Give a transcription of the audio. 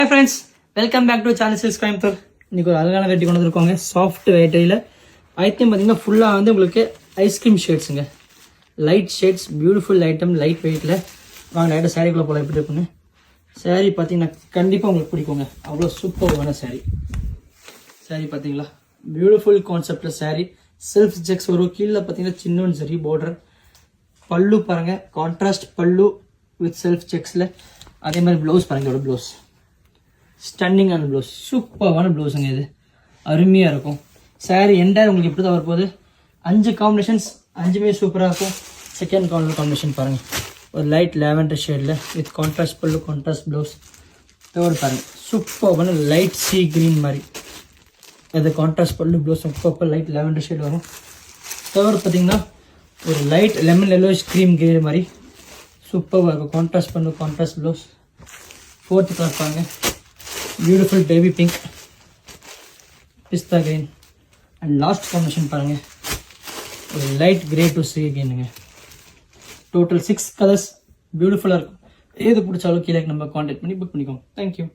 Hi friends, welcome back to Channel Sales Coimbatore. இன்னைக்கு ஒரு அழகான வெரைட்டி கொண்டு வந்திருக்கோங்க. சாஃப்ட் வெரைட்டியில் ஐட்டம் பார்த்தீங்கன்னா ஃபுல்லாக வந்து உங்களுக்கு ஐஸ்கிரீம் ஷேட்ஸுங்க. Light shades, beautiful item, light வெயிட்டில். வாங்க லைட்டாக சாரீக்குள்ளே போல எப்படி இருக்குன்னு. சாரீ பார்த்தீங்கன்னா கண்டிப்பாக உங்களுக்கு பிடிக்குங்க. அவ்வளோ சூப்பரான சாரீ. சாரீ பார்த்தீங்களா, பியூட்டிஃபுல் கான்செப்டில் சாரீ. செல்ஃப் செக்ஸ் வரும். கீழே பார்த்தீங்கன்னா சின்னொன்று சரி பார்டர். பல்லு பாருங்கள், கான்ட்ராஸ்ட் பல்லு வித் செல்ஃப் செக்ஸில். அதே மாதிரி ப்ளவுஸ் பாருங்கள், இதோட ப்ளவுஸ் ஸ்டன்னிங்கான ப்ளவுஸ், சூப்பரான ப்ளவுஸுங்க. இது அருமையாக இருக்கும். சாரீ என்டையர் உங்களுக்கு எப்படி தான் வரப்போகுது. 5 காம்பினேஷன்ஸ், 5மே சூப்பராக இருக்கும். செகண்ட் காம்பினேஷன் பாருங்கள், ஒரு லைட் லேவெண்டர் ஷேடில் with contrast pallu, contrast blouse. Third பாருங்கள், சூப்பரான லைட் சீ க்ரீன் மாதிரி. அது contrast pallu, blouse super light lavender shade வரும். தேர்ட் பார்த்தீங்கன்னா ஒரு light lemon yellowish cream grey மாதிரி சூப்பராக இருக்கும். Contrast pallu, contrast blouse. Fourth colour பாருங்கள், beautiful baby pink, pista green. And last combination பாருங்கள், ஒரு லைட் கிரே டு சீ கிரீனுங்க. டோட்டல் 6 கலர்ஸ் பியூட்டிஃபுல்லாக இருக்கும். எது பிடிச்சாலும் கீழே நம்ம கான்டாக்ட் பண்ணி புக் பண்ணிக்கோங்க. தேங்க்யூ.